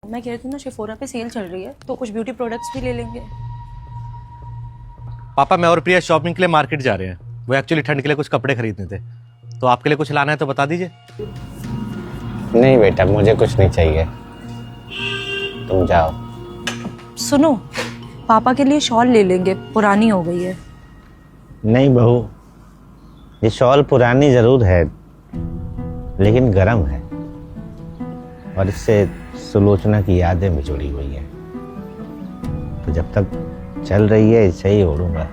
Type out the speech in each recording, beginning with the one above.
मैं कह रही थी ना, शेफोरा पे सेल चल रही है तो कुछ ब्यूटी प्रोडक्ट्स भी ले लेंगे। पापा मैं और प्रिया शॉपिंग के लिए मार्केट जा रहे हैं। वो एक्चुअली ठंड के लिए कुछ कपड़े खरीदने थे, तो आपके लिए कुछ लाना है तो बता दीजिए। नहीं बेटा, मुझे कुछ नहीं चाहिए, तुम जाओ। सुनो, पापा के लिए शॉल ले लेंगे, पुरानी हो गई है। नहीं बहू, ये शॉल पुरानी जरूर है लेकिन गर्म है और इससे सुलोचना की यादें भी जुड़ी हुई हैं, तो जब तक चल रही है इसे ही ओढ़ूंगा।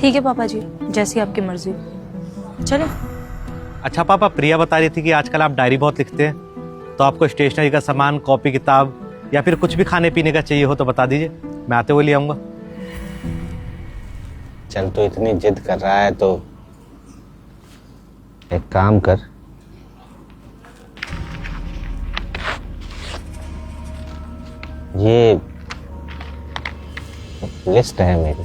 ठीक है पापा जी, जैसी आपकी मर्जी। चलो। अच्छा पापा, प्रिया बता रही थी कि आजकल आप डायरी बहुत लिखते हैं, तो आपको स्टेशनरी का सामान, कॉपी किताब या फिर कुछ भी खाने पीने का चाहिए हो तो बता दीजिए, मैं आते हुए ले आऊंगा। चल तो इतनी जिद कर रहा है तो एक काम कर, ये लिस्ट है मेरी,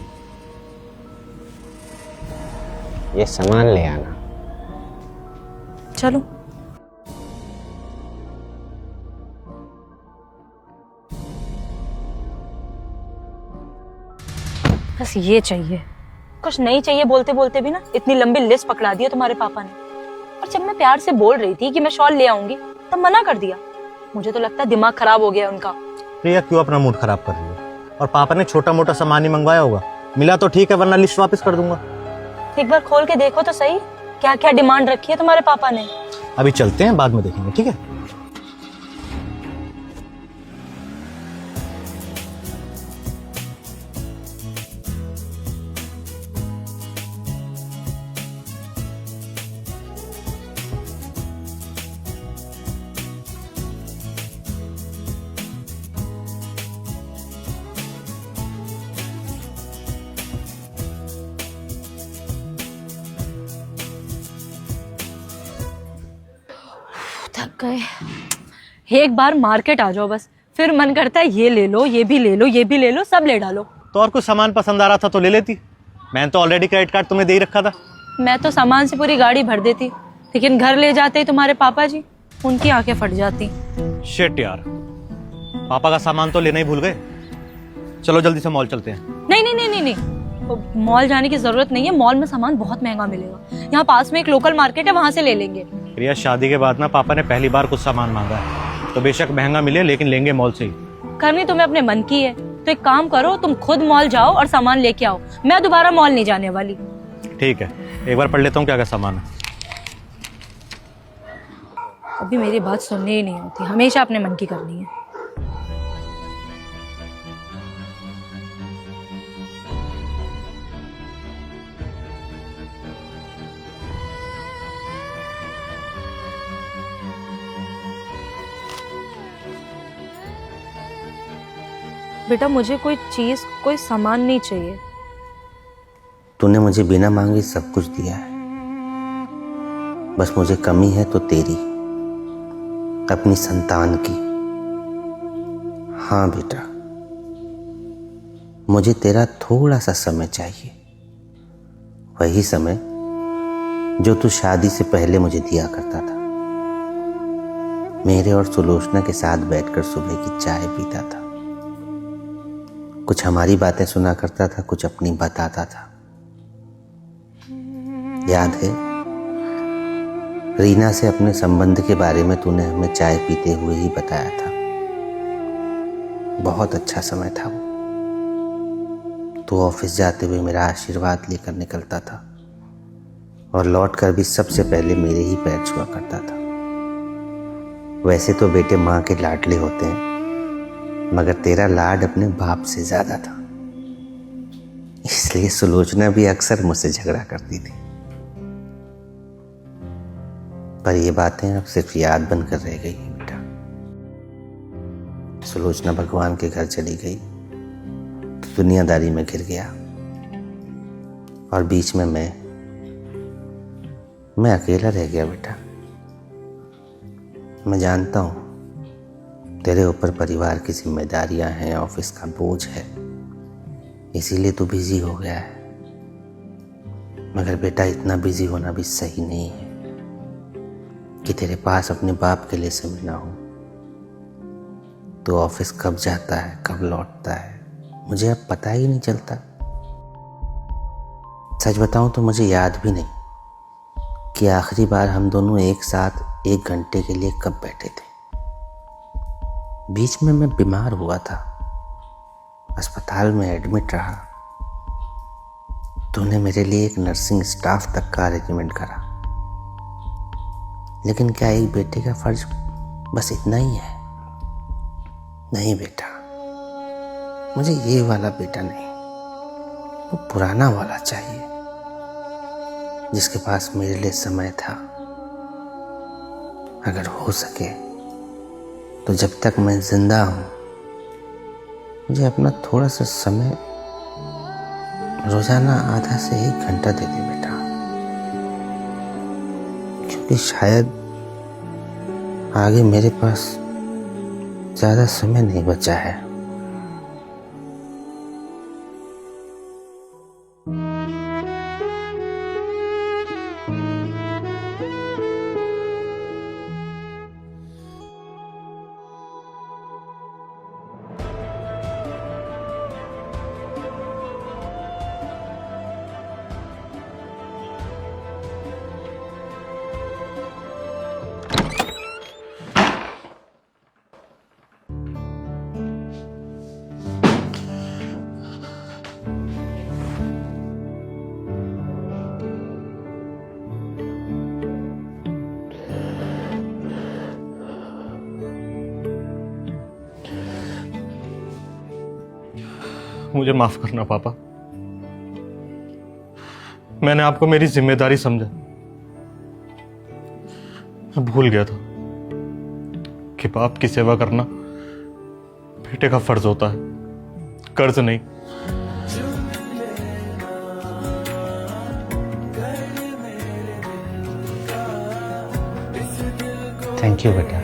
ये सामान ले आना। चलो। बस ये चाहिए, कुछ नहीं चाहिए बोलते बोलते भी ना इतनी लंबी लिस्ट पकड़ा दी है तुम्हारे पापा ने। और जब मैं प्यार से बोल रही थी कि मैं शॉल ले आऊंगी तब मना कर दिया। मुझे तो लगता है दिमाग खराब हो गया उनका। प्रिया क्यों अपना मूड खराब कर रही है? और पापा ने छोटा मोटा सामान ही मंगवाया होगा, मिला तो ठीक है, वरना लिस्ट वापस कर दूंगा। एक बार खोल के देखो तो सही, क्या क्या डिमांड रखी है तुम्हारे पापा ने। अभी चलते हैं, बाद में देखेंगे, ठीक है? थक गए। एक बार मार्केट आ जाओ बस, फिर मन करता है ये ले लो, ये भी ले लो, ये भी ले लो, सब ले डालो। तो और कुछ सामान पसंद आ रहा था तो ले लेती, मैंने तो ऑलरेडी क्रेडिट कार्ड तुम्हें दे ही रखा था। मैं तो सामान से पूरी गाड़ी भर देती, लेकिन घर ले जाते ही तुम्हारे पापा जी, उनकी आंखें फट जाती। शिट यार, पापा का सामान तो लेना ही भूल गए। चलो जल्दी से मॉल चलते हैं। नहीं नहीं नहीं नहीं नहीं, मॉल जाने की जरूरत नहीं है। मॉल में सामान बहुत महंगा मिलेगा। यहाँ पास में एक लोकल मार्केट है, वहां से ले लेंगे। प्रिया, शादी के बाद ना पापा ने पहली बार कुछ सामान मांगा है, तो बेशक महंगा मिले लेकिन लेंगे मॉल से ही। करनी तुम्हें अपने मन की है तो एक काम करो, तुम खुद मॉल जाओ और सामान लेके आओ। मैं दोबारा मॉल नहीं जाने वाली। ठीक है, एक बार पढ़ लेता हूँ क्या क्या सामान है। अभी मेरी बात सुननी ही नहीं होती, हमेशा अपने मन की करनी है। बेटा, मुझे कोई चीज, कोई सामान नहीं चाहिए। तूने मुझे बिना मांगे सब कुछ दिया है, बस मुझे कमी है तो तेरी, अपनी संतान की। हाँ बेटा, मुझे तेरा थोड़ा सा समय चाहिए, वही समय जो तू शादी से पहले मुझे दिया करता था। मेरे और सुलोचना के साथ बैठकर सुबह की चाय पीता था, कुछ हमारी बातें सुना करता था, कुछ अपनी बताता था। याद है रीना से अपने संबंध के बारे में तूने हमें चाय पीते हुए ही बताया था। बहुत अच्छा समय था वो। तू ऑफिस जाते हुए मेरा आशीर्वाद लेकर निकलता था और लौटकर भी सबसे पहले मेरे ही पैर छुआ करता था। वैसे तो बेटे माँ के लाडले होते हैं, मगर तेरा लाड अपने बाप से ज्यादा था, इसलिए सुलोचना भी अक्सर मुझसे झगड़ा करती थी। पर ये बातें अब सिर्फ याद बनकर रह गई है बेटा। सुलोचना भगवान के घर चली गई तो दुनियादारी में घिर गया, और बीच में मैं अकेला रह गया बेटा। मैं जानता हूँ तेरे ऊपर परिवार की जिम्मेदारियां हैं, ऑफिस का बोझ है, इसीलिए तू बिजी हो गया है। मगर बेटा, इतना बिजी होना भी सही नहीं है कि तेरे पास अपने बाप के लिए समय ना हो। तो ऑफिस कब जाता है कब लौटता है मुझे अब पता ही नहीं चलता। सच बताऊं तो मुझे याद भी नहीं कि आखिरी बार हम दोनों एक साथ 1 घंटे के लिए कब बैठे थे। बीच में मैं बीमार हुआ था, अस्पताल में एडमिट रहा। तूने मेरे लिए एक नर्सिंग स्टाफ तक का अरेंजमेंट करा। लेकिन क्या एक बेटे का फर्ज बस इतना ही है? नहीं बेटा, मुझे ये वाला बेटा नहीं, वो पुराना वाला चाहिए जिसके पास मेरे लिए समय था। अगर हो सके तो जब तक मैं जिंदा हूं मुझे अपना थोड़ा सा समय रोजाना आधा से 1 घंटा दे दे बेटा, क्योंकि शायद आगे मेरे पास ज्यादा समय नहीं बचा है। मुझे माफ करना पापा, मैंने आपको मेरी जिम्मेदारी समझा। मैं भूल गया था कि बाप की सेवा करना बेटे का फर्ज होता है, कर्ज नहीं। थैंक यू बेटा।